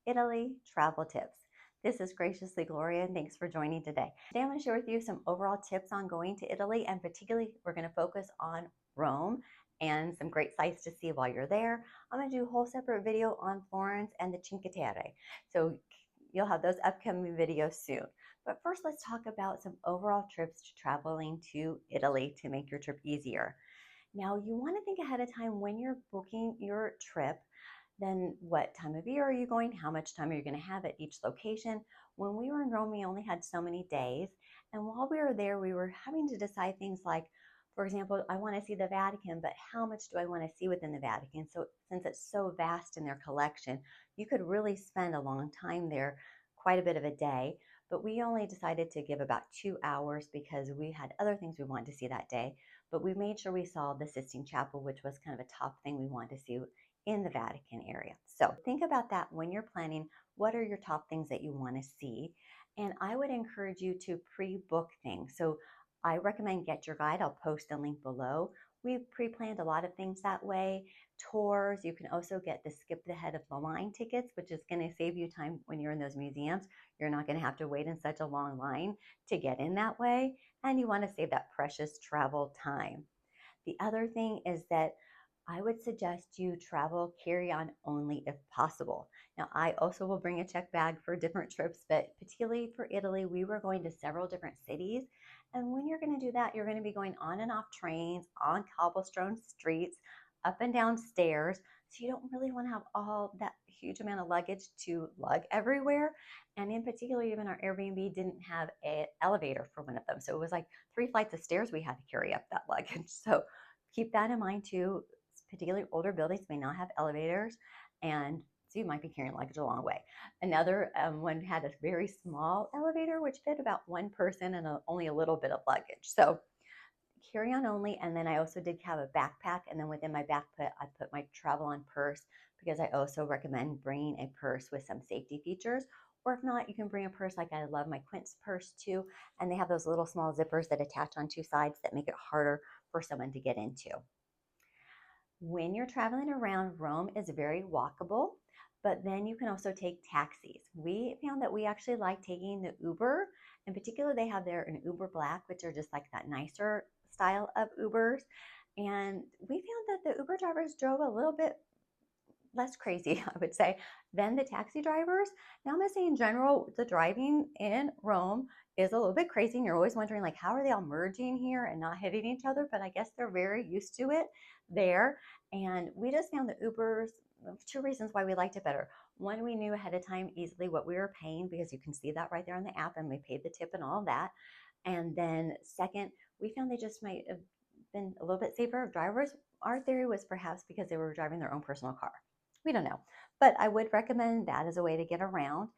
Italy travel tips. This is graciously Gloria, and thanks for joining today. Today I'm going to share with you some overall tips on going to Italy, and particularly we're going to focus on Rome and some great sights to see while you're there. I'm going to do a whole separate video on Florence and the Cinque Terre, so you'll have those upcoming videos soon. But first, let's talk about some overall trips to traveling to Italy to make your trip easier. Now, you want to think ahead of time when you're booking your trip. Then what time of year are you going? How much time are you going to have at each location? When we were in Rome, we only had so many days. And while we were there, we were having to decide things like, for example, I want to see the Vatican, but how much do I want to see within the Vatican? So since it's so vast in their collection, you could really spend a long time there, quite a bit of a day. But we only decided to give about 2 hours because we had other things we wanted to see that day. But we made sure we saw the Sistine Chapel, which was kind of a top thing we wanted to see in the Vatican area. So think about that when you're planning. What are your top things that you want to see? And I would encourage you to pre-book things. So I recommend GetyourGuide. I'll post a link below. We've pre-planned a lot of things that way. Tours, you can also get the skip the head of the line tickets, which is going to save you time when you're in those museums. You're not going to have to wait in such a long line to get in that way. And you want to save that precious travel time. The other thing is that I would suggest you travel carry-on only if possible. Now, I also will bring a check bag for different trips, but particularly for Italy, we were going to several different cities. And when you're going to do that, you're going to be going on and off trains, on cobblestone streets, up and down stairs. So you don't really want to have all that huge amount of luggage to lug everywhere. And in particular, even our Airbnb didn't have an elevator for one of them. So it was like 3 flights of stairs we had to carry up that luggage. So keep that in mind too. Particularly older buildings may not have elevators, and so you might be carrying luggage a long way. Another one had a very small elevator, which fit about one person and only a little bit of luggage. So carry on only. And then I also did have a backpack, and then within my backpack, I put my travel on purse because I also recommend bringing a purse with some safety features. Or if not, you can bring a purse like I love my Quince purse too, and they have those little small zippers that attach on two sides that make it harder for someone to get into. When you're traveling around, Rome is very walkable, but then you can also take taxis. We found that we actually like taking the Uber. In particular, they have there an Uber Black, which are just like that nicer style of Ubers. And we found that the Uber drivers drove a little bit less crazy, I would say, than the taxi drivers. Now, I'm going to say in general, the driving in Rome is a little bit crazy, and you're always wondering, like, how are they all merging here and not hitting each other? But I guess they're very used to it there. And we just found the Ubers, 2 reasons why we liked it better. One, we knew ahead of time easily what we were paying because you can see that right there on the app, and we paid the tip and all that. And then second, we found they just might have been a little bit safer drivers. Our theory was perhaps because they were driving their own personal car. We don't know, but I would recommend that as a way to get around.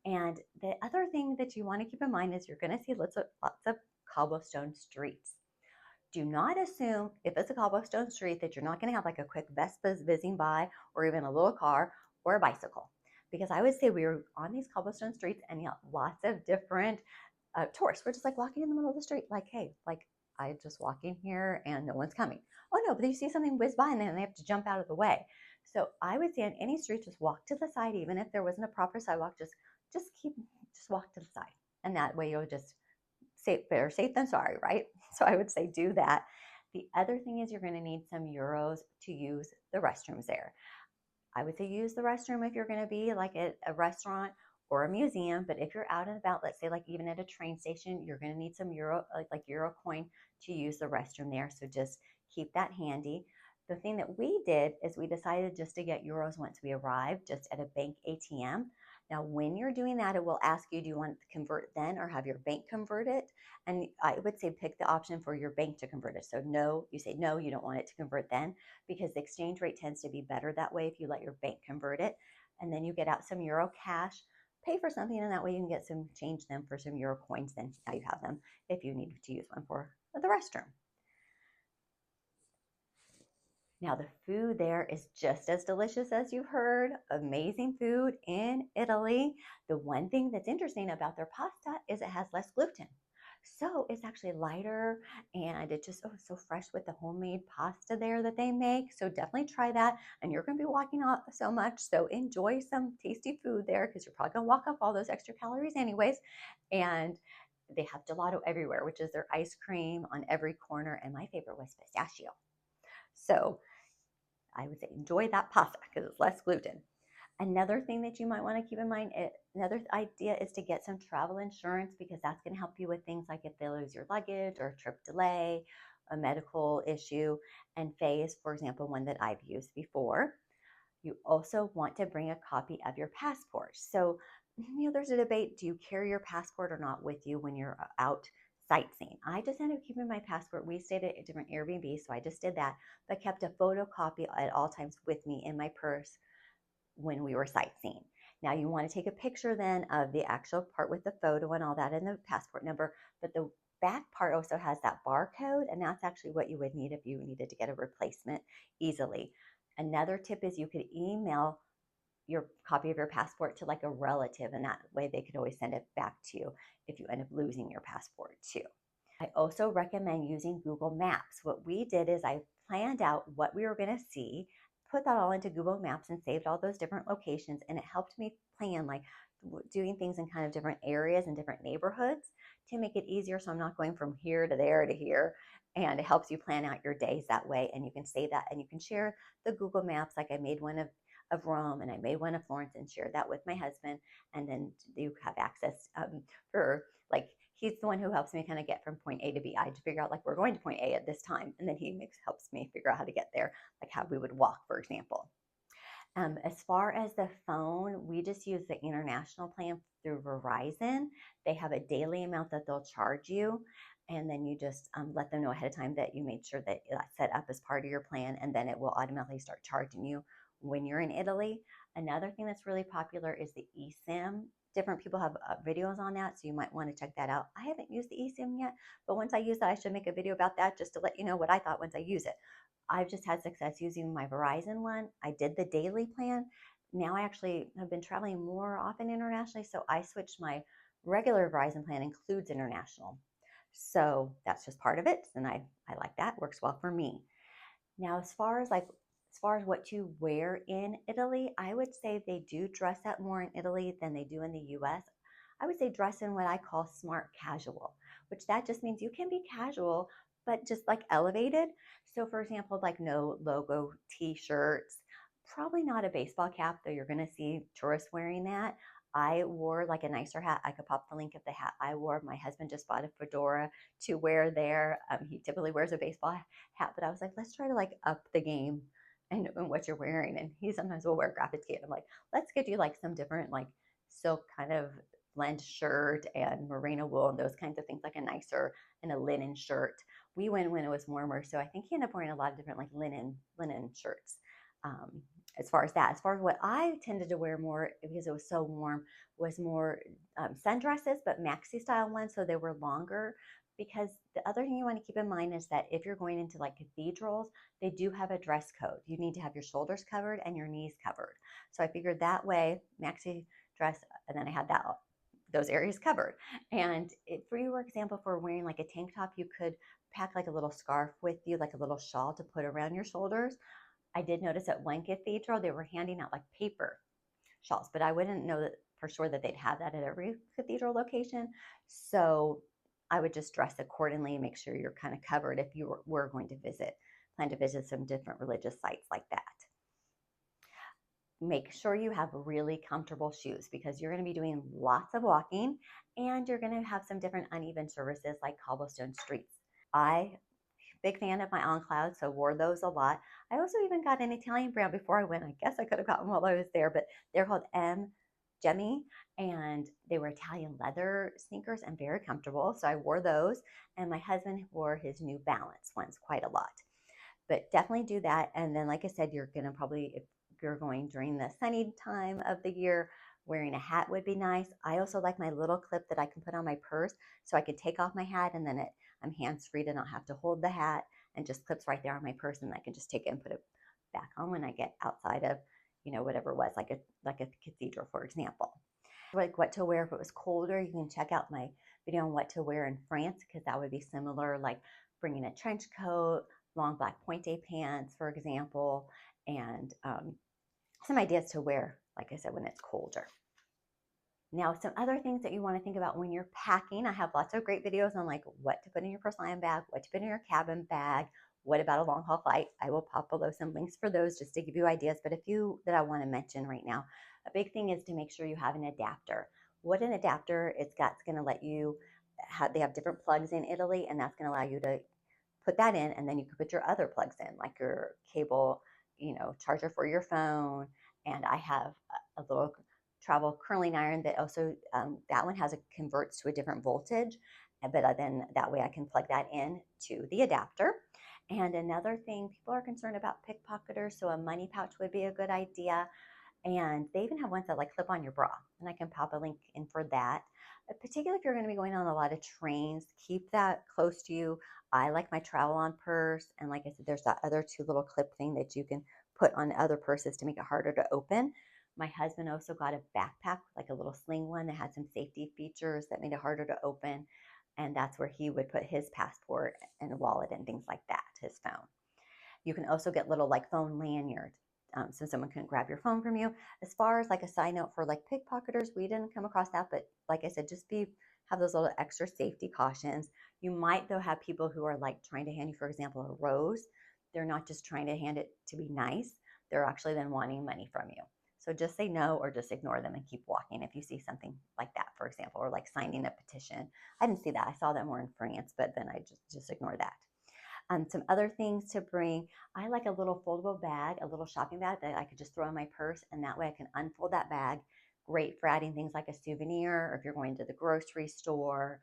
And the other thing that you want to keep in mind is you're going to see lots of cobblestone streets. Do not assume if it's a cobblestone street that you're not going to have like a quick Vespa whizzing by, or even a little car or a bicycle. Because I would say we were on these cobblestone streets and lots of different tourists. We're just like walking in the middle of the street, like, hey, like I'm just walking here and no one's coming. Oh no, but you see something whiz by and then they have to jump out of the way. So I would say on any street, just walk to the side, even if there wasn't a proper sidewalk, just walk to the side. And that way you'll just better safe than sorry, right? So I would say do that. The other thing is you're going to need some euros to use the restrooms there. I would say use the restroom if you're going to be like at a restaurant or a museum. But if you're out and about, let's say like even at a train station, you're going to need some euro, like euro coin to use the restroom there. So just keep that handy. The thing that we did is we decided just to get euros once we arrived, just at a bank ATM. Now, when you're doing that, it will ask you, do you want to convert then or have your bank convert it? And I would say pick the option for your bank to convert it. So no, you say no, you don't want it to convert then, because the exchange rate tends to be better that way if you let your bank convert it. And then you get out some euro cash, pay for something, and that way you can get some change them for some euro coins. Then now you have them if you need to use one for the restroom. Now, the food there is just as delicious as you've heard. Amazing food in Italy. The one thing that's interesting about their pasta is it has less gluten. So it's actually lighter and it just, oh, it's so fresh with the homemade pasta there that they make. So definitely try that. And you're going to be walking out so much. So enjoy some tasty food there because you're probably going to walk up all those extra calories anyways. And they have gelato everywhere, which is their ice cream on every corner. And my favorite was pistachio. So I would say enjoy that pasta because it's less gluten. Another thing that you might want to keep in mind, another idea is to get some travel insurance because that's going to help you with things like if they lose your luggage or a trip delay, a medical issue, and phase, for example, one that I've used before. You also want to bring a copy of your passport. So, there's a debate, do you carry your passport or not with you when you're out sightseeing? I just ended up keeping my passport. We stayed at a different Airbnb, so I just did that, but kept a photocopy at all times with me in my purse when we were sightseeing. Now you want to take a picture then of the actual part with the photo and all that and the passport number, but the back part also has that barcode, and that's actually what you would need if you needed to get a replacement easily. Another tip is you could email your copy of your passport to like a relative, and that way they could always send it back to you if you end up losing your passport too. I also recommend using Google Maps. What we did is I planned out what we were going to see, put that all into Google Maps and saved all those different locations. And it helped me plan like doing things in kind of different areas and different neighborhoods to make it easier. So I'm not going from here to there to here. And it helps you plan out your days that way. And you can save that and you can share the Google Maps. Like I made one of Rome and I made one of Florence and shared that with my husband. And then you have access for like he's the one who helps me kind of get from point A to B. I had to figure out like we're going to point A at this time, and then helps me figure out how to get there, like how we would walk, for example. As far as the phone, we just use the international plan through Verizon. They have a daily amount that they'll charge you, and then you just let them know ahead of time that you made sure that that's set up as part of your plan, and then it will automatically start charging you when you're in Italy. Another thing that's really popular is the eSIM. Different people have videos on that, so you might want to check that out. I haven't used the eSIM yet, but once I use that, I should make a video about that just to let you know what I thought once I use it. I've just had success using my Verizon one. I did the daily plan. Now I actually have been traveling more often internationally, so I switched my regular Verizon plan includes international. So that's just part of it, and I like that. Works well for me. Now, as far as what to wear in Italy, I would say they do dress up more in Italy than they do in the US. I would say dress in what I call smart casual, which that just means you can be casual, but just like elevated. So, for example, like no logo t shirts, probably not a baseball cap, though you're going to see tourists wearing that. I wore like a nicer hat. I could pop the link of the hat I wore. My husband just bought a fedora to wear there. He typically wears a baseball hat, but I was like, let's try to like up the game and what you're wearing. And he sometimes will wear graphic tee. And I'm like, let's get you like some different like silk kind of blend shirt and merino wool and those kinds of things, like a nicer and a linen shirt. We went when it was warmer, so I think he ended up wearing a lot of different like linen shirts. Um, as far as that, as far as what I tended to wear more because it was so warm, was more sundresses, but maxi style ones, so they were longer. Because the other thing you want to keep in mind is that if you're going into like cathedrals, they do have a dress code. You need to have your shoulders covered and your knees covered. So I figured that way, maxi dress, and then I had those areas covered. And for your example, for wearing like a tank top, you could pack like a little scarf with you, like a little shawl to put around your shoulders. I did notice at one cathedral they were handing out like paper shawls, but I wouldn't know that for sure that they'd have that at every cathedral location. So I would just dress accordingly and make sure you're kind of covered if you were going to plan to visit some different religious sites like that. Make sure you have really comfortable shoes because you're going to be doing lots of walking and you're going to have some different uneven surfaces like cobblestone streets. I big fan of my On Cloud, so wore those a lot. I also even got an Italian brand before I went. I guess I could have gotten while I was there, but they're called M. Gemmy, and they were Italian leather sneakers and very comfortable. So I wore those, and my husband wore his New Balance ones quite a lot. But definitely do that. And then, like I said, you're going to probably, if you're going during the sunny time of the year, wearing a hat would be nice. I also like my little clip that I can put on my purse so I could take off my hat and then I'm hands free to not have to hold the hat and just clips right there on my purse and I can just take it and put it back on when I get outside of, whatever it was, like a cathedral, for example. Like what to wear if it was colder, you can check out my video on what to wear in France, because that would be similar, like bringing a trench coat, long black pointe pants, for example, and some ideas to wear, like I said, when it's colder. Now, some other things that you want to think about when you're packing. I have lots of great videos on like what to put in your personal bag, what to put in your cabin bag, what about a long haul flight. I will pop below some links for those just to give you ideas, but a few that I want to mention right now. A big thing is to make sure you have an adapter. What an adapter it's going to let you have, they have different plugs in Italy, and that's going to allow you to put that in, and then you can put your other plugs in, like your cable, charger for your phone. And I have a little travel curling iron that also, that one converts to a different voltage, but then that way I can plug that in to the adapter. And another thing, people are concerned about pickpocketers, so a money pouch would be a good idea. And they even have ones that like clip on your bra, and I can pop a link in for that. Particularly if you're going to be going on a lot of trains, keep that close to you. I like my travel on purse, and like I said, there's that other two little clip thing that you can put on other purses to make it harder to open. My husband also got a backpack, like a little sling one that had some safety features that made it harder to open, and that's where he would put his passport and a wallet and things like that, his phone. You can also get little like phone lanyards, so someone can grab your phone from you. As far as like a side note for like pickpocketers, we didn't come across that, but like I said, just have those little extra safety cautions. You might though have people who are like trying to hand you, for example, a rose. They're not just trying to hand it to be nice. They're actually then wanting money from you. So just say no, or just ignore them and keep walking if you see something like that, for example, or like signing a petition. I didn't see that. I saw that more in France, but then I just ignore that. Some other things to bring. I like a little foldable bag, a little shopping bag that I could just throw in my purse, and that way I can unfold that bag. Great for adding things like a souvenir, or if you're going to the grocery store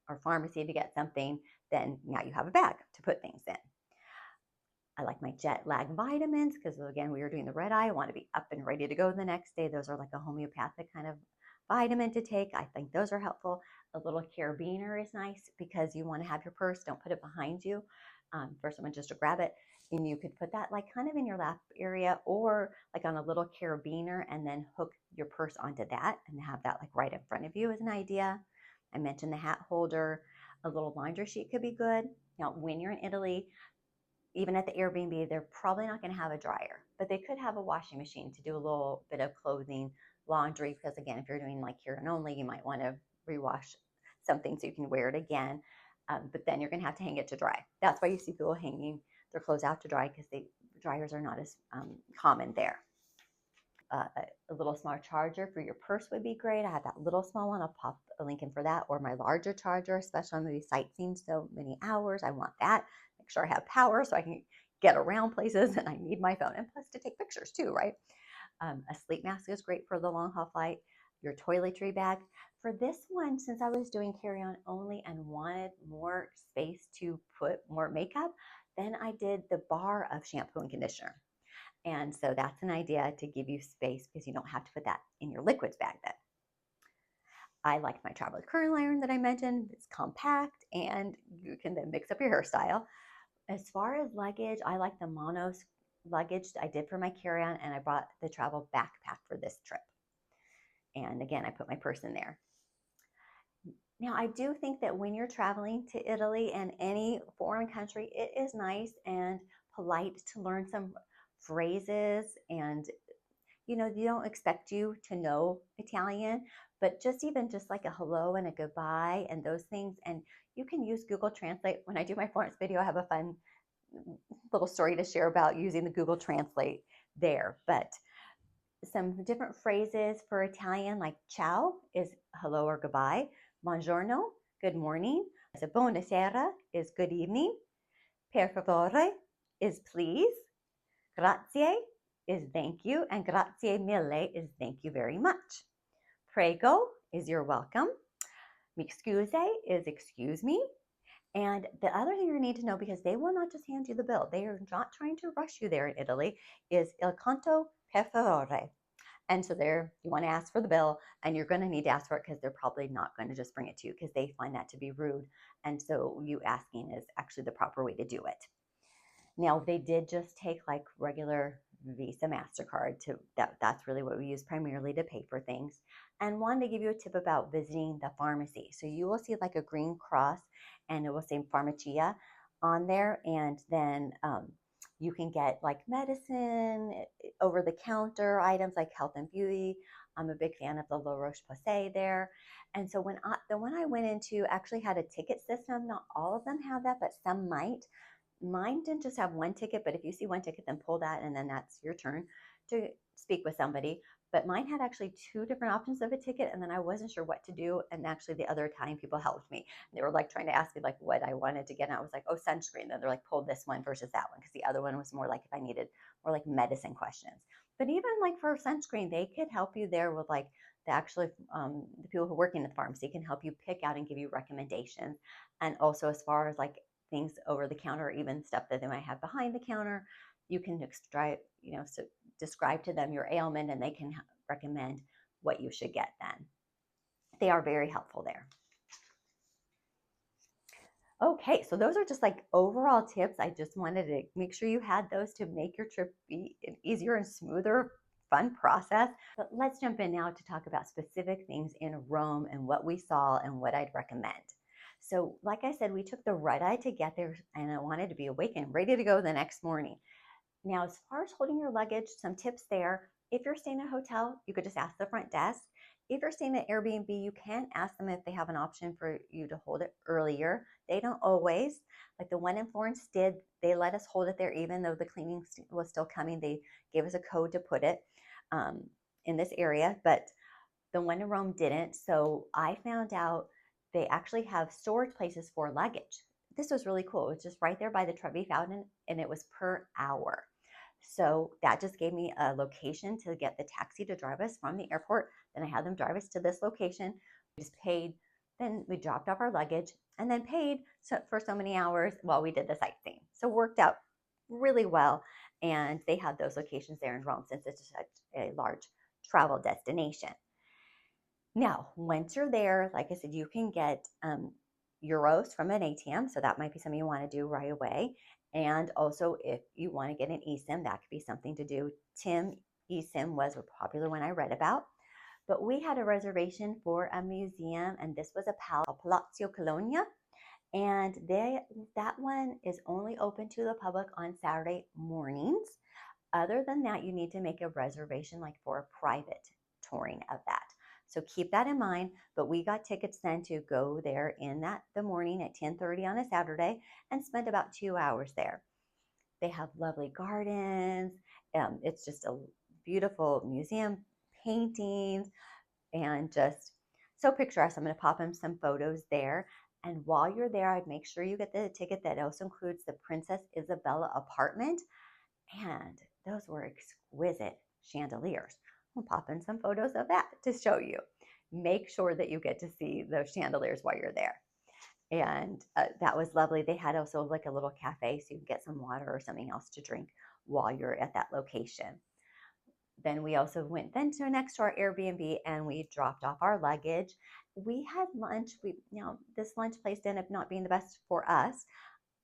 or pharmacy to get something, then now you have a bag to put things in. I like my jet lag vitamins because, again, we were doing the red eye. I want to be up and ready to go the next day. Those are like a homeopathic kind of vitamin to take. I think those are helpful. A little carabiner is nice because you want to have your purse. Don't put it behind you for someone just to grab it. And you could put that like kind of in your lap area, or like on a little carabiner, and then hook your purse onto that and have that like right in front of you as an idea. I mentioned the hat holder. A little laundry sheet could be good. Now, when you're in Italy, even at the Airbnb, they're probably not going to have a dryer, but they could have a washing machine to do a little bit of clothing laundry. Because again, if you're doing like here and only, you might want to rewash something so you can wear it again. But then you're going to have to hang it to dry. That's why you see people hanging their clothes out to dry, because dryers are not as common there. A little smart charger for your purse would be great. I have that little small one. I'll pop a link in for that, or my larger charger, especially on maybe sightseeing so many hours. I want that. Make sure I have power so I can get around places, and I need my phone, and plus to take pictures too, right? A sleep mask is great for the long haul flight. Your toiletry bag. For this one, since I was doing carry-on only and wanted more space to put more makeup, then I did the bar of shampoo and conditioner. And so that's an idea to give you space, because you don't have to put that in your liquids bag then. I like my travel curling iron that I mentioned. It's compact, and you can then mix up your hairstyle. As far as luggage, I like the monos luggage I did for my carry-on, and I brought the travel backpack for this trip. And again, I put my purse in there. Now, I do think that when you're traveling to Italy and any foreign country, it is nice and polite to learn some phrases. And they don't expect you to know Italian, but just like a hello and a goodbye and those things. And you can use Google Translate. When I do my Florence video, I have a fun little story to share about using the Google Translate there. But some different phrases for Italian, like ciao is hello or goodbye. Buongiorno, good morning. So buonasera is good evening. Per favore is please. Grazie is thank you, and grazie mille is thank you very much. Prego is you're welcome. Mi scuse is excuse me. And the other thing you need to know, because they will not just hand you the bill, they are not trying to rush you there in Italy, is il conto per favore. And so there, you want to ask for the bill, and you're going to need to ask for it, because they're probably not going to just bring it to you, because they find that to be rude. And so you asking is actually the proper way to do it. Now, they did just take like regular Visa, MasterCard. That's really what we use primarily to pay for things. And wanted to give you a tip about visiting the pharmacy. So you will see like a green cross and it will say pharmacia on there. And then you can get like medicine, over the counter items like health and beauty. I'm a big fan of the La Roche-Posay there. And so the one I went into actually had a ticket system. Not all of them have that, but some might. Mine didn't just have one ticket, but if you see one ticket, then pull that, and then that's your turn to speak with somebody. But mine had actually two different options of a ticket, and then I wasn't sure what to do. And actually, the other Italian people helped me. They were like trying to ask me like what I wanted to get, and I was like, "Oh, sunscreen." Then they're like, "Pull this one versus that one," because the other one was more like if I needed more like medicine questions. But even like for sunscreen, they could help you there with like the people who are working at the pharmacy can help you pick out and give you recommendations. And also as far as like things over the counter, or even stuff that they might have behind the counter, you can describe to them your ailment, and they can recommend what you should get then. They are very helpful there. Okay, so those are just like overall tips. I just wanted to make sure you had those to make your trip be an easier and smoother, fun process. But let's jump in now to talk about specific things in Rome and what we saw and what I'd recommend. So, like I said, we took the red eye to get there, and I wanted to be awake and ready to go the next morning. Now, as far as holding your luggage, some tips there. If you're staying at a hotel, you could just ask the front desk. If you're staying at Airbnb, you can ask them if they have an option for you to hold it earlier. They don't always. Like the one in Florence did, they let us hold it there even though the cleaning was still coming. They gave us a code to put it in this area, but the one in Rome didn't. So I found out they actually have storage places for luggage. This was really cool. It was just right there by the Trevi Fountain, and it was per hour. So that just gave me a location to get the taxi to drive us from the airport. Then I had them drive us to this location. We just paid. Then we dropped off our luggage and then paid for so many hours while we did the sightseeing. So it worked out really well. And they had those locations there in Rome since it's such a large travel destination. Now, once you're there, like I said, you can get euros from an ATM. So that might be something you want to do right away. And also, if you want to get an eSIM, that could be something to do. Tim eSIM was a popular one I read about. But we had a reservation for a museum, and this was a Palazzo Colonia. And that one is only open to the public on Saturday mornings. Other than that, you need to make a reservation like for a private touring of that. So keep that in mind. But we got tickets then to go there in the morning at 10:30 on a Saturday and spend about 2 hours there. They have lovely gardens. It's just a beautiful museum, paintings, and just so picturesque. I'm going to pop in some photos there. And while you're there, I'd make sure you get the ticket that also includes the Princess Isabella apartment. And those were exquisite chandeliers. I'll pop in some photos of that to show you. Make sure that you get to see those chandeliers while you're there. And that was lovely. They had also like a little cafe so you can get some water or something else to drink while you're at that location. Then we also went then to next to our Airbnb and we dropped off our luggage. We had lunch. This lunch place ended up not being the best for us.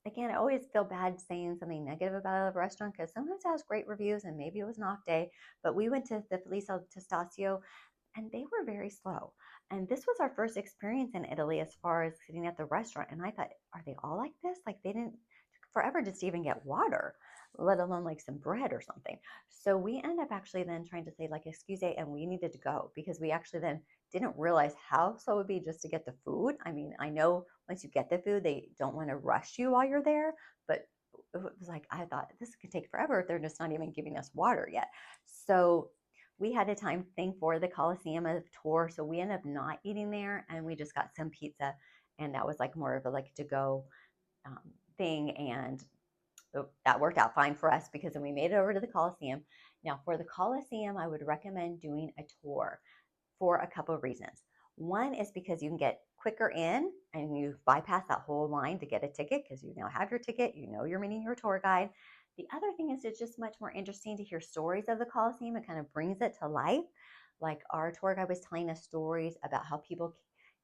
Again, I always feel bad saying something negative about a restaurant because sometimes it has great reviews and maybe it was an off day. But we went to the Felice Testaccio and they were very slow. And this was our first experience in Italy as far as sitting at the restaurant. And I thought, are they all like this? Like they didn't forever just to even get water, let alone like some bread or something. So we ended up actually then trying to say like, excuse me, and we needed to go because we actually then didn't realize how slow it would be just to get the food. I mean, I know once you get the food, they don't want to rush you while you're there, but it was like, I thought this could take forever. They're just not even giving us water yet. So we had a time thing for the Colosseum tour. So we ended up not eating there and we just got some pizza. And that was like more of a like to go thing. And that worked out fine for us because then we made it over to the Colosseum. Now, for the Colosseum, I would recommend doing a tour for a couple of reasons. One is because you can get quicker in and you bypass that whole line to get a ticket because you now have your ticket, you know you're meeting your tour guide. The other thing is it's just much more interesting to hear stories of the Colosseum. It kind of brings it to life. Like our tour guide was telling us stories about how people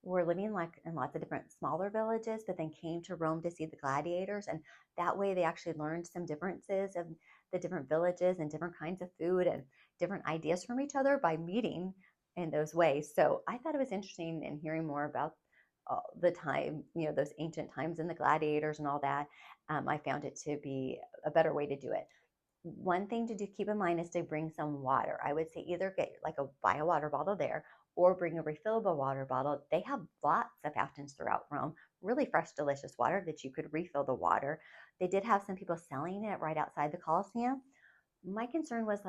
were living like in lots of different smaller villages, but then came to Rome to see the gladiators. And that way they actually learned some differences of the different villages and different kinds of food and different ideas from each other by meeting in those ways. So I thought it was interesting in hearing more about the time, those ancient times and the gladiators and all that. I found it to be a better way to do it. One thing to do, keep in mind, is to bring some water. I would say either buy a water bottle there or bring a refillable water bottle. They have lots of fountains throughout Rome, really fresh, delicious water that you could refill the water. They did have some people selling it right outside the Colosseum. My concern was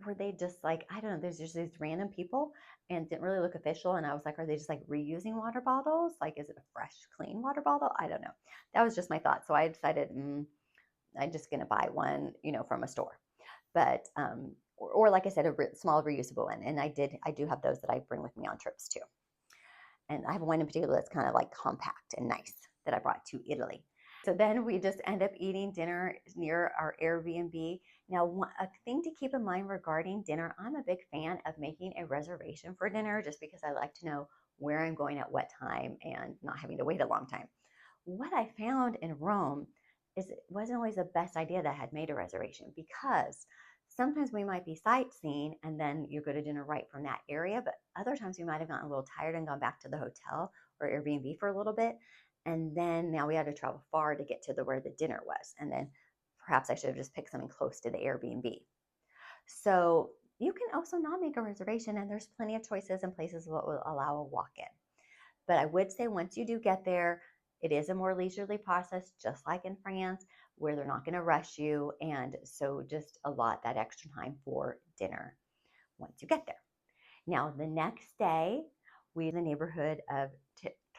were they just I don't know, there's just these random people and didn't really look official. And I was like, are they just reusing water bottles? Is it a fresh, clean water bottle? I don't know. That was just my thought. So I decided, I'm just going to buy one, from a store. But, or like I said, a small reusable one. And I do have those that I bring with me on trips too. And I have one in particular that's kind of compact and nice that I brought to Italy. So then we just end up eating dinner near our Airbnb. Now, a thing to keep in mind regarding dinner, I'm a big fan of making a reservation for dinner just because I like to know where I'm going at what time and not having to wait a long time. What I found in Rome is it wasn't always the best idea that I had made a reservation, because sometimes we might be sightseeing and then you go to dinner right from that area, but other times we might have gotten a little tired and gone back to the hotel or Airbnb for a little bit. And then now we had to travel far to get to where the dinner was. And then perhaps I should have just picked something close to the Airbnb. So you can also not make a reservation, and there's plenty of choices and places that will allow a walk-in. But I would say once you do get there, it is a more leisurely process, just like in France, where they're not going to rush you. And so just allot that extra time for dinner once you get there. Now, the next day, we in the neighborhood of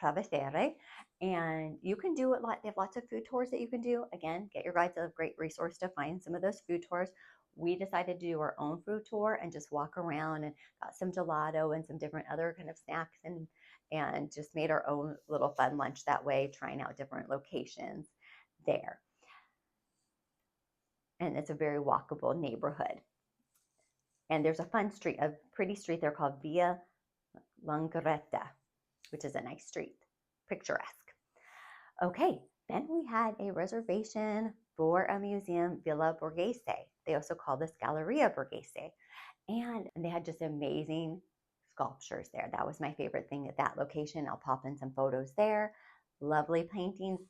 Travesere, and you can do it. They have lots of food tours that you can do. Again, GetyourGuide's a great resource to find some of those food tours. We decided to do our own food tour and just walk around and got some gelato and some different other kind of snacks and just made our own little fun lunch that way, trying out different locations there. And it's a very walkable neighborhood. And there's a fun street, a pretty street there called Via Langretta, which is a nice street, picturesque. Okay, then we had a reservation for a museum, Villa Borghese. They also call this Galleria Borghese. And they had just amazing sculptures there. That was my favorite thing at that location. I'll pop in some photos there. Lovely paintings.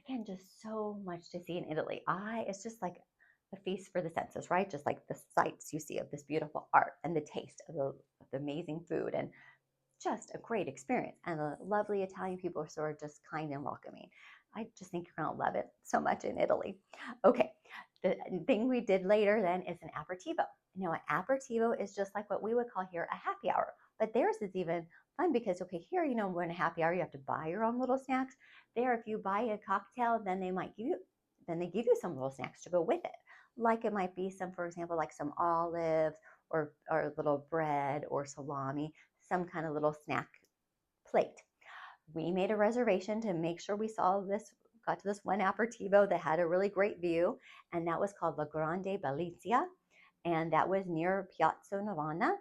Again, just so much to see in Italy. It's just like a feast for the senses, right? Just like the sights you see of this beautiful art and the taste of the amazing food, and just a great experience. And the lovely Italian people are sort of just kind and welcoming. I just think you're going to love it so much in Italy. Okay, the thing we did later then is an aperitivo. Now, an aperitivo is just like what we would call here a happy hour, but theirs is even fun because, okay, here, when a happy hour, you have to buy your own little snacks. There, if you buy a cocktail, then they give you some little snacks to go with it. Like it might be some, for example, like some olives or little bread or salami, some kind of little snack plate. We made a reservation to make sure we got to this one aperitivo that had a really great view, and that was called La Grande Bellizia, and that was near Piazza Navona,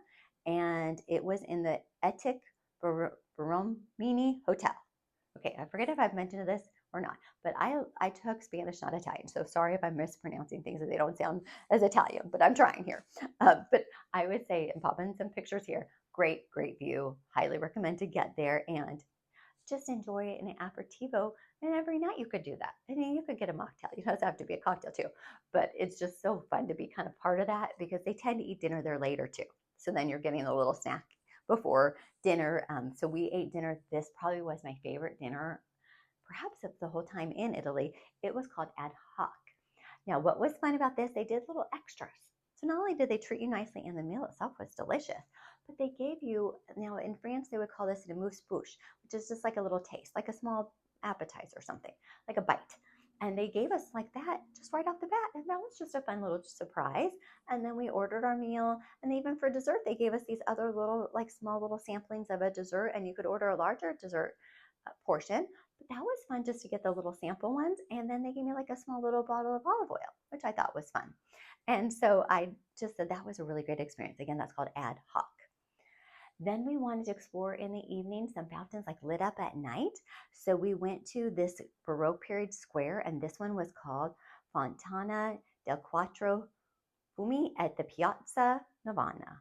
and it was in the Etic Borromini Hotel. Okay, I forget if I've mentioned this or not, but I took Spanish, not Italian, so sorry if I'm mispronouncing things and they don't sound as Italian, but I'm trying here. But I would say, and pop in some pictures here, great view. Highly recommend to get there and just enjoy an aperitivo. And every night you could do that. I mean, you could get a mocktail. It doesn't have to be a cocktail too, but it's just so fun to be kind of part of that because they tend to eat dinner there later too. So then you're getting a little snack before dinner. So we ate dinner. This probably was my favorite dinner, perhaps of the whole time in Italy. It was called ad hoc. Now, what was fun about this, they did little extras. So not only did they treat you nicely and the meal itself was delicious, but they gave you, now in France, they would call this an amuse-bouche, which is just like a little taste, like a small appetizer or something, like a bite. And they gave us like that just right off the bat. And that was just a fun little surprise. And then we ordered our meal. And even for dessert, they gave us these other little, like small little samplings of a dessert. And you could order a larger dessert portion. But that was fun just to get the little sample ones. And then they gave me like a small little bottle of olive oil, which I thought was fun. And so I just said that was a really great experience. Again, that's called ad hoc. Then we wanted to explore in the evening, some fountains like lit up at night. So we went to this Baroque period square, and this one was called Fontana del Quattro Fumi at the Piazza Navona.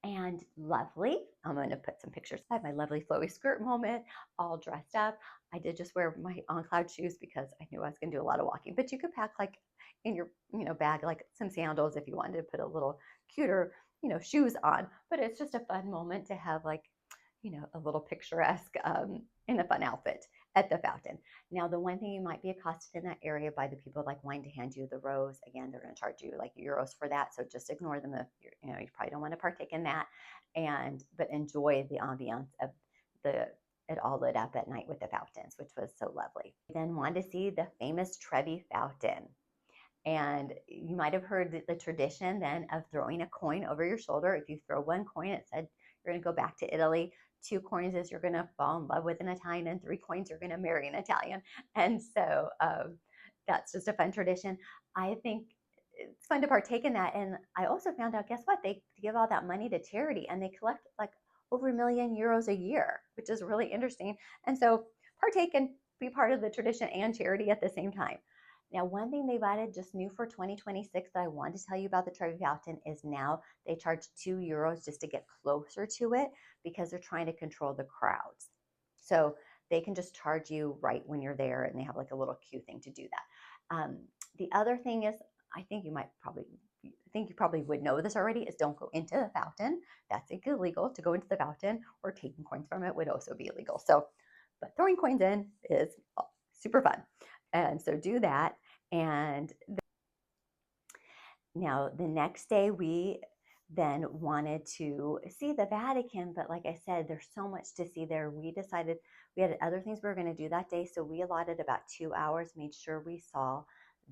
And lovely. I'm going to put some pictures. I have my lovely flowy skirt moment, all dressed up. I did just wear my on-cloud shoes because I knew I was going to do a lot of walking. But you could pack like in your bag like some sandals if you wanted to put a little cuter shoes on. But it's just a fun moment to have like a little picturesque in a fun outfit at the fountain. Now, the one thing you might be accosted in that area by the people like wanting to hand you the rose. Again, they're going to charge you like euros for that, so just ignore them if you probably don't want to partake in that. But enjoy the ambiance of it all lit up at night with the fountains, which was so lovely. Then wanted to see the famous Trevi Fountain. And you might have heard the tradition then of throwing a coin over your shoulder. If you throw one coin, it said you're going to go back to Italy. 2 coins is you're going to fall in love with an Italian, and 3 coins you're going to marry an Italian. And so that's just a fun tradition. I think it's fun to partake in that. And I also found out, guess what? They give all that money to charity, and they collect like over €1 million a year, which is really interesting. And so partake and be part of the tradition and charity at the same time. Now, one thing they've added just new for 2026 that I wanted to tell you about the Trevi Fountain is now they charge €2 just to get closer to it because they're trying to control the crowds. So they can just charge you right when you're there, and they have like a little queue thing to do that. The other thing is, I think you probably would know this already, is don't go into the fountain. That's illegal to go into the fountain, or taking coins from it would also be illegal. So, but throwing coins in is super fun. And so do that. And now the next day we then wanted to see the Vatican, but like I said, there's so much to see there. We decided we had other things we were going to do that day, so we allotted about 2 hours, made sure we saw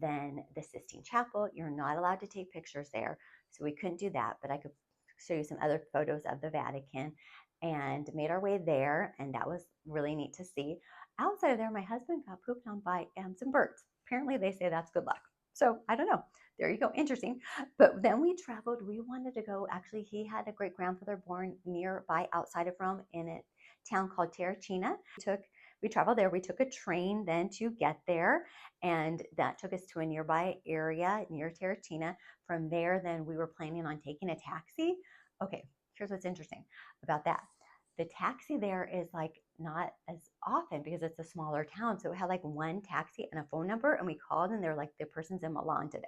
then the Sistine Chapel. You're not allowed to take pictures there, so we couldn't do that, but I could show you some other photos of the Vatican, and made our way there, and that was really neat to see. Outside of there, my husband got pooped on by some birds. Apparently they say that's good luck. So I don't know. There you go. Interesting. But then we traveled. We wanted to go. Actually, he had a great grandfather born nearby outside of Rome in a town called Terracina. We traveled there. We took a train then to get there, and that took us to a nearby area near Terracina. From there, then we were planning on taking a taxi. Okay, here's what's interesting about that. The taxi there is like not as often because it's a smaller town. So it had like one taxi and a phone number, and we called and they're like, the person's in Milan today.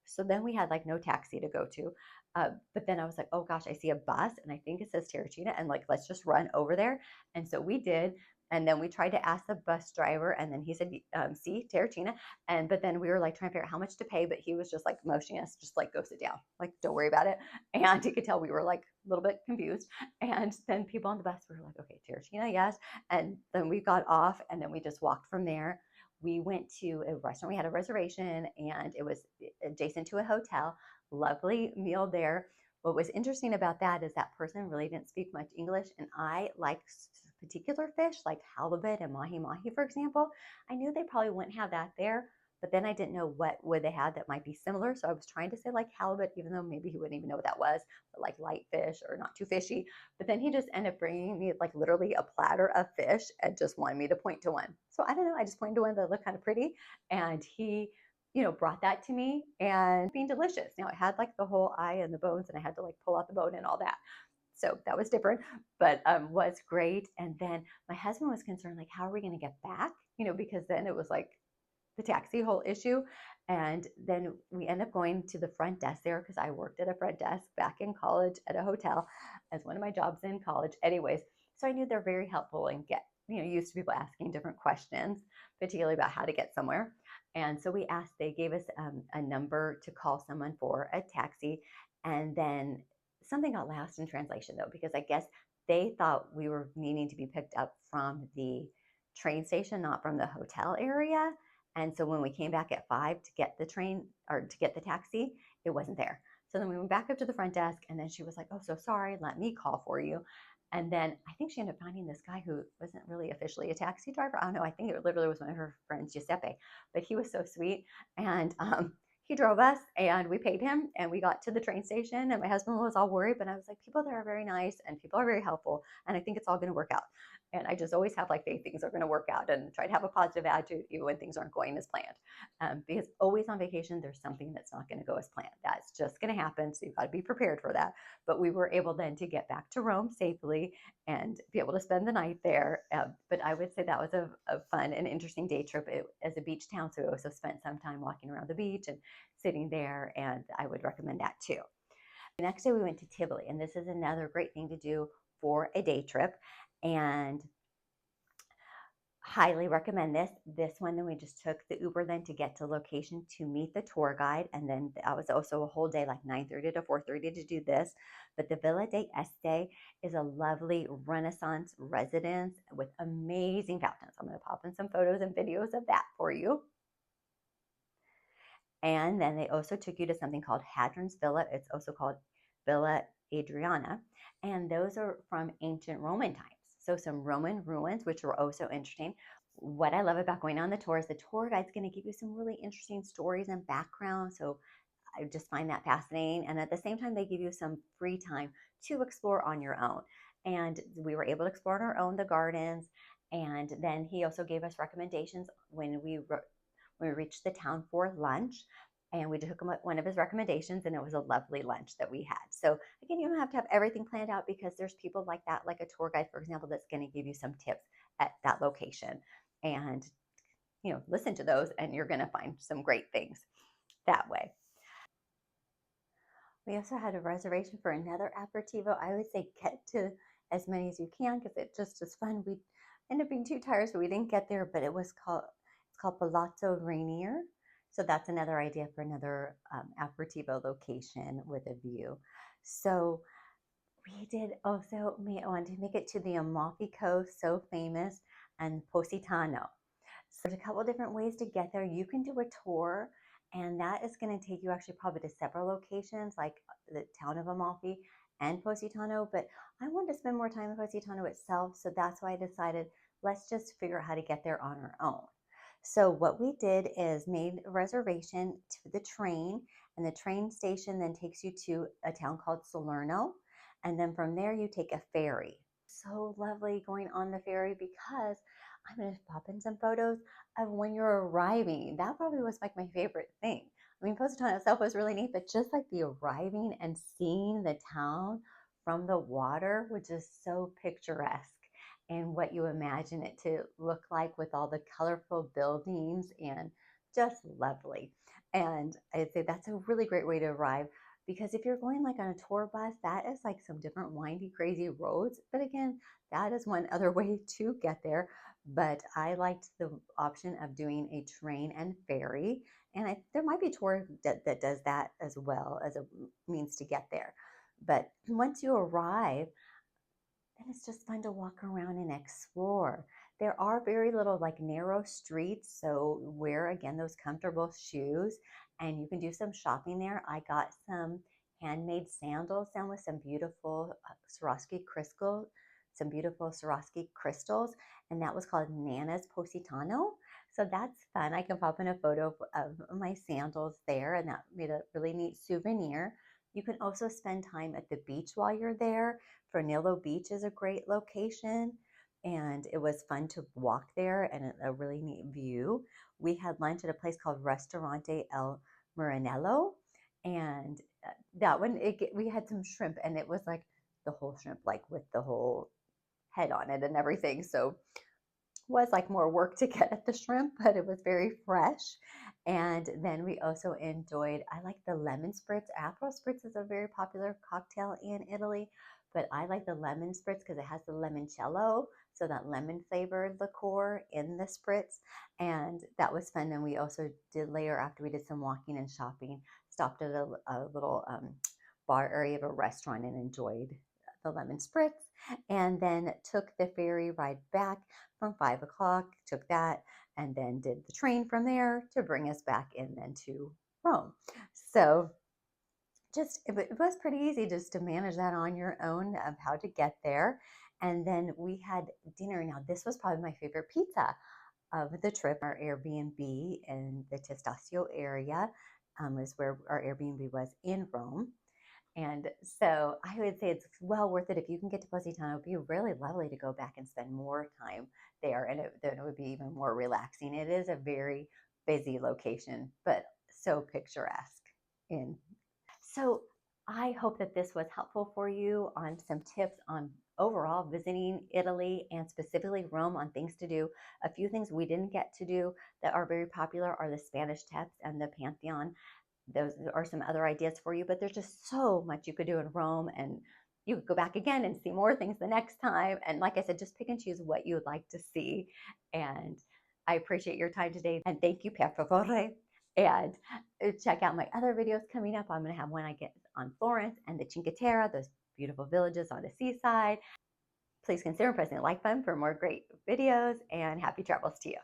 So then we had like no taxi to go to. But then I was like, oh gosh, I see a bus and I think it says Terracina, and like, let's just run over there. And so we did. And then we tried to ask the bus driver, and then he said, see, Terracina. But then we were like trying to figure out how much to pay, but he was just like motioning us, just like go sit down, like don't worry about it. And he could tell we were like a little bit confused. And then people on the bus were like, okay, Terracina, yes. And then we got off, and then we just walked from there. We went to a restaurant. We had a reservation, and it was adjacent to a hotel. Lovely meal there. What was interesting about that is that person really didn't speak much English, and I like particular fish like halibut and mahi-mahi, for example. I knew they probably wouldn't have that there, but then I didn't know what would they have that might be similar. So I was trying to say like halibut, even though maybe he wouldn't even know what that was, but like light fish or not too fishy. But then he just ended up bringing me like literally a platter of fish and just wanted me to point to one. So I don't know, I just pointed to one that looked kind of pretty, and he brought that to me, and being delicious. Now it had like the whole eye and the bones, and I had to like pull out the bone and all that. So that was different, but was great. And then my husband was concerned, like, how are we going to get back? Because then it was like the taxi whole issue. And then we ended up going to the front desk there, because I worked at a front desk back in college at a hotel as one of my jobs in college anyways. So I knew they're very helpful and get, used to people asking different questions, particularly about how to get somewhere. And so we asked, they gave us a number to call someone for a taxi. And then something got lost in translation though, because I guess they thought we were needing to be picked up from the train station, not from the hotel area. And so when we came back at 5 to get the train or to get the taxi, it wasn't there. So then we went back up to the front desk, and then she was like, oh, so sorry, let me call for you. And then I think she ended up finding this guy who wasn't really officially a taxi driver. I don't know. I think it literally was one of her friends, Giuseppe, but he was so sweet. And he drove us and we paid him and we got to the train station and my husband was all worried, but I was like, people there are very nice and people are very helpful and I think it's all going to work out. And I just always have like faith things are going to work out and try to have a positive attitude even when things aren't going as planned. Because always on vacation, there's something that's not going to go as planned. That's just going to happen. So you've got to be prepared for that. But we were able then to get back to Rome safely and be able to spend the night there. But I would say that was a fun and interesting day trip as a beach town. So we also spent some time walking around the beach and sitting there. And I would recommend that too. The next day we went to Tivoli, and this is another great thing to do for a day trip. And highly recommend this one. Then we just took the Uber then to get to location to meet the tour guide, and then that was also a whole day, like 9:30 to 4:30 to do this. But the Villa d'Este is a lovely Renaissance residence with amazing fountains. I'm going to pop in some photos and videos of that for you. And then they also took you to something called Hadrian's Villa. It's also called Villa Adriana, and those are from ancient Roman times. So some Roman ruins, which were also interesting. What I love about going on the tour is the tour guide's going to give you some really interesting stories and background. So I just find that fascinating. And at the same time, they give you some free time to explore on your own. And we were able to explore on our own the gardens. And then he also gave us recommendations when we reached the town for lunch. And we took one of his recommendations, and it was a lovely lunch that we had. So again, you don't have to have everything planned out because there's people like that, like a tour guide, for example, that's going to give you some tips at that location. And listen to those, and you're going to find some great things that way. We also had a reservation for another aperitivo. I would say get to as many as you can because it just is fun. We ended up being too tired, so we didn't get there, but it's called Palazzo Rainier. So that's another idea for another aperitivo location with a view. So we did also want to make it to the Amalfi Coast, so famous, and Positano. So there's a couple different ways to get there. You can do a tour, and that is going to take you actually probably to several locations, like the town of Amalfi and Positano. But I wanted to spend more time in Positano itself, so that's why I decided let's just figure out how to get there on our own. So what we did is made a reservation to the train, and the train station then takes you to a town called Salerno, and then from there you take a ferry. So lovely going on the ferry because I'm going to pop in some photos of when you're arriving. That probably was like my favorite thing. I mean, Positano itself was really neat, but just like the arriving and seeing the town from the water, which is so picturesque and what you imagine it to look like with all the colorful buildings and just lovely. And I'd say that's a really great way to arrive because if you're going like on a tour bus, that is like some different windy, crazy roads. But again, that is one other way to get there. But I liked the option of doing a train and ferry. And there might be a tour that does that as well as a means to get there. But once you arrive, and it's just fun to walk around and explore. There are very little like narrow streets, so wear again those comfortable shoes, and you can do some shopping there. I got some handmade sandals down with some beautiful Swarovski crystals, and that was called Nana's Positano. So that's fun. I can pop in a photo of my sandals there, and that made a really neat souvenir. You can also spend time at the beach while you're there. Fornillo Beach is a great location, and it was fun to walk there and a really neat view. We had lunch at a place called Ristorante El Muranello, and that one we had some shrimp, and it was like the whole shrimp, like with the whole head on it and everything. So was like more work to get at the shrimp, but it was very fresh. And then we also enjoyed, I like the lemon spritz. Aperol spritz is a very popular cocktail in Italy, but I like the lemon spritz because it has the limoncello, so that lemon flavored liqueur in the spritz. And that was fun. And we also did later, after we did some walking and shopping, stopped at a little bar area of a restaurant and enjoyed the lemon spritz, and then took the ferry ride back from 5 o'clock, took that, and then did the train from there to bring us back in then to Rome. So it was pretty easy just to manage that on your own of how to get there. And then we had dinner. Now, this was probably my favorite pizza of the trip, our Airbnb in the Testaccio area. was where our Airbnb was in Rome. And so I would say it's well worth it if you can get to Positano. It'd be really lovely to go back and spend more time there, and then it would be even more relaxing. It is a very busy location, but so picturesque. In so I hope that this was helpful for you on some tips on overall visiting Italy and specifically Rome on things to do. A few things we didn't get to do that are very popular are the Spanish Steps and the Pantheon. Those are some other ideas for you, but there's just so much you could do in Rome, and you could go back again and see more things the next time. And like I said, just pick and choose what you would like to see. And I appreciate your time today, and thank you, per favore. And check out my other videos coming up. I'm going to have one I get on Florence and the Cinque Terre, those beautiful villages on the seaside. Please consider pressing the like button for more great videos, and happy travels to you.